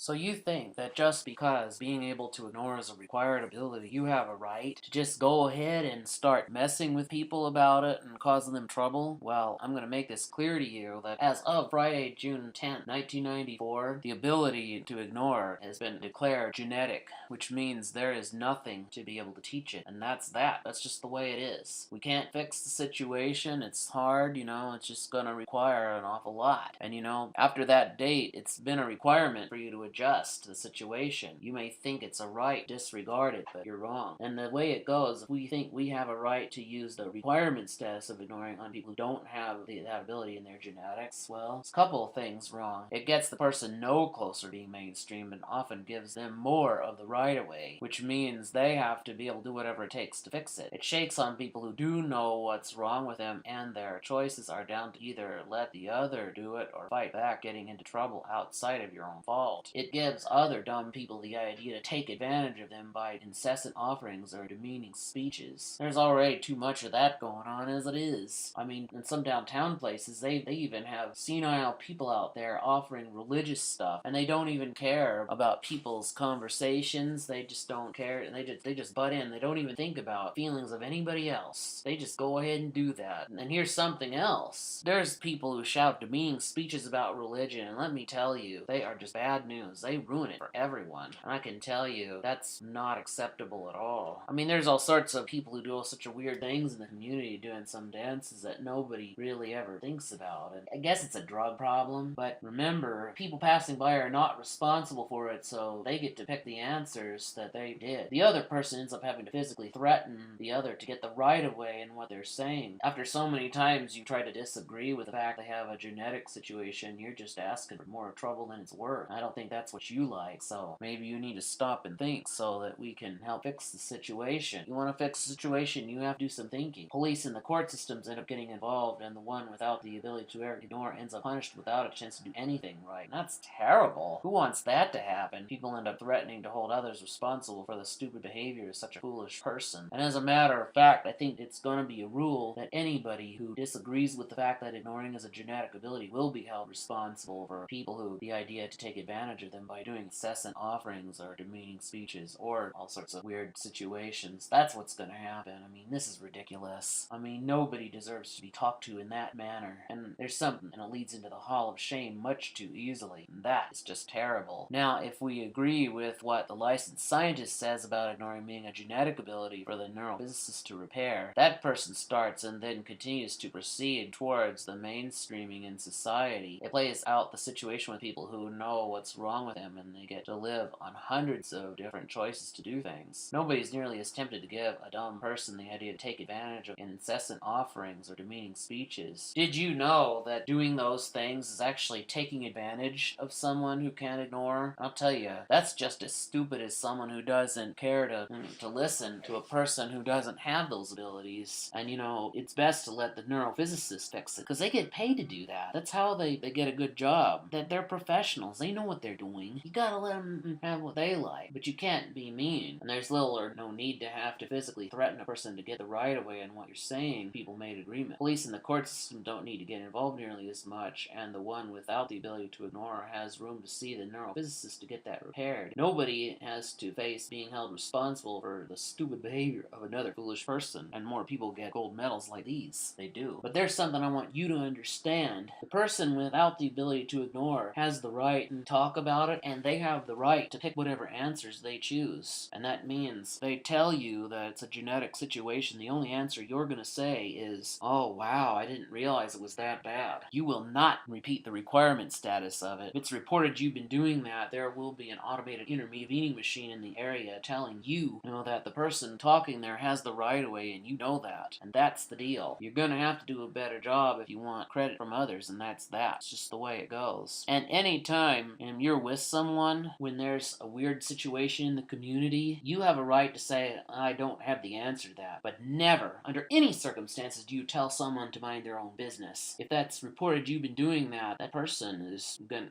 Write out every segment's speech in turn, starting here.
So you think that just because being able to ignore is a required ability, you have a right to just go ahead and start messing with people about it and causing them trouble? Well, I'm going to make this clear to you that as of Friday, June 10th, 1994, the ability to ignore has been declared genetic, which means there is nothing to be able to teach it. And that's that. That's just the way it is. We can't fix the situation. It's hard, it's just going to require an awful lot. And after that date, it's been a requirement for you to adjust to the situation. You may think it's a right, disregard it, but you're wrong. And the way it goes, if we think we have a right to use the requirement status of ignoring on people who don't have that ability in their genetics, well, it's a couple of things wrong. It gets the person no closer to being mainstream and often gives them more of the right of way, which means they have to be able to do whatever it takes to fix it. It shakes on people who do know what's wrong with them, and their choices are down to either let the other do it or fight back, getting into trouble outside of your own fault. It gives other dumb people the idea to take advantage of them by incessant offerings or demeaning speeches. There's already too much of that going on as it is. I mean, in some downtown places, they even have senile people out there offering religious stuff, and they don't even care about people's conversations. They just don't care, and they just butt in. They don't even think about feelings of anybody else. They just go ahead and do that. And here's something else. There's people who shout demeaning speeches about religion, and let me tell you, they are just bad news. They ruin it for everyone. And I can tell you, that's not acceptable at all. I mean, there's all sorts of people who do all such weird things in the community doing some dances that nobody really ever thinks about. And I guess it's a drug problem, but remember, people passing by are not responsible for it, so they get to pick the answers that they did. The other person ends up having to physically threaten the other to get the right of way in what they're saying. After so many times you try to disagree with the fact they have a genetic situation, you're just asking for more trouble than it's worth. I don't think that's what you like, so maybe you need to stop and think so that we can help fix the situation. You want to fix the situation, you have to do some thinking. Police and the court systems end up getting involved, and the one without the ability to ignore ends up punished without a chance to do anything right. And that's terrible. Who wants that to happen? People end up threatening to hold others responsible for the stupid behavior of such a foolish person. And as a matter of fact, I think it's going to be a rule that anybody who disagrees with the fact that ignoring is a genetic ability will be held responsible for people who the idea to take advantage of them by doing incessant offerings or demeaning speeches or all sorts of weird situations. That's what's going to happen. I mean, this is ridiculous. I mean, nobody deserves to be talked to in that manner. And there's something, and it leads into the Hall of Shame much too easily. And that is just terrible. Now, if we agree with what the licensed scientist says about ignoring being a genetic ability for the neurophysicist to repair, that person starts and then continues to proceed towards the mainstreaming in society. It plays out the situation with people who know what's wrong with them, and they get to live on hundreds of different choices to do things. Nobody's nearly as tempted to give a dumb person the idea to take advantage of incessant offerings or demeaning speeches. Did you know that doing those things is actually taking advantage of someone who can't ignore? I'll tell you, that's just as stupid as someone who doesn't care to listen to a person who doesn't have those abilities. And it's best to let the neurophysicists fix it, because they get paid to do that. That's how they get a good job. That they're professionals. They know what they're doing. You gotta let them have what they like, but you can't be mean. And there's little or no need to have to physically threaten a person to get the right of way in what you're saying. People made agreement. Police and the court system don't need to get involved nearly as much, and the one without the ability to ignore has room to see the neurophysicist to get that repaired. Nobody has to face being held responsible for the stupid behavior of another foolish person, and more people get gold medals like these. They do. But there's something I want you to understand. The person without the ability to ignore has the right to talk about it, and they have the right to pick whatever answers they choose. And that means they tell you that it's a genetic situation. The only answer you're going to say is, "Oh wow, I didn't realize it was that bad." You will not repeat the requirement status of it. If it's reported you've been doing that, there will be an automated intervening machine in the area telling you, that the person talking there has the right of way, and you know that. And that's the deal. You're going to have to do a better job if you want credit from others, and that's that. It's just the way it goes. And anytime you're with someone, when there's a weird situation in the community, you have a right to say, "I don't have the answer to that." But never, under any circumstances, do you tell someone to mind their own business. If that's reported you've been doing that, that person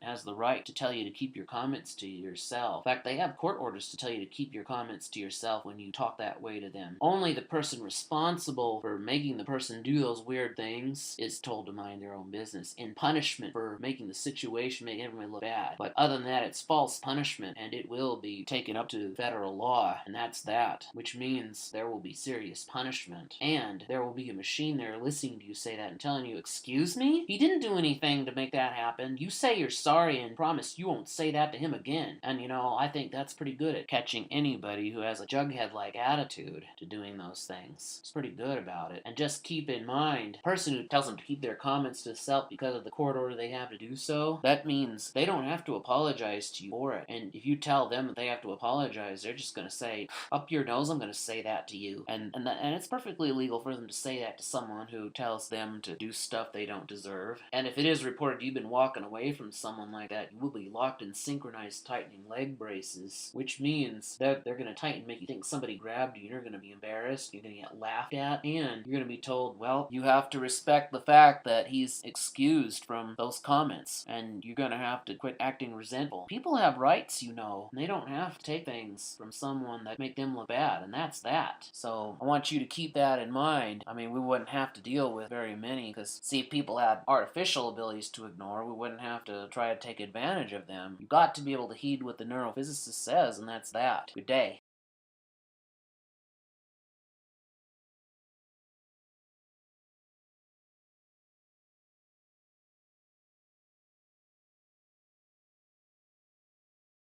has the right to tell you to keep your comments to yourself. In fact, they have court orders to tell you to keep your comments to yourself when you talk that way to them. Only the person responsible for making the person do those weird things is told to mind their own business in punishment for making the situation make everyone look bad. But other than than that, it's false punishment, and it will be taken up to federal law, and that's that. Which means there will be serious punishment, and there will be a machine there listening to you say that and telling you, excuse me? He didn't do anything to make that happen. You say you're sorry and promise you won't say that to him again. And I think that's pretty good at catching anybody who has a jughead-like attitude to doing those things. It's pretty good about it. And just keep in mind, the person who tells them to keep their comments to themselves because of the court order they have to do so, that means they don't have to apologize to you for it. And if you tell them that they have to apologize, they're just going to say, up your nose, I'm going to say that to you. And it's perfectly illegal for them to say that to someone who tells them to do stuff they don't deserve. And if it is reported you've been walking away from someone like that, you will be locked in synchronized tightening leg braces, which means that they're going to tighten, make you think somebody grabbed you, and you're going to be embarrassed, you're going to get laughed at, and you're going to be told, well, you have to respect the fact that he's excused from those comments, and you're going to have to quit acting resentful. People have rights, and they don't have to take things from someone that make them look bad, and that's that. So I want you to keep that in mind. I mean, we wouldn't have to deal with very many, because see, if people had artificial abilities to ignore, we wouldn't have to try to take advantage of them. You've got to be able to heed what the neurophysicist says, and that's that. Good day.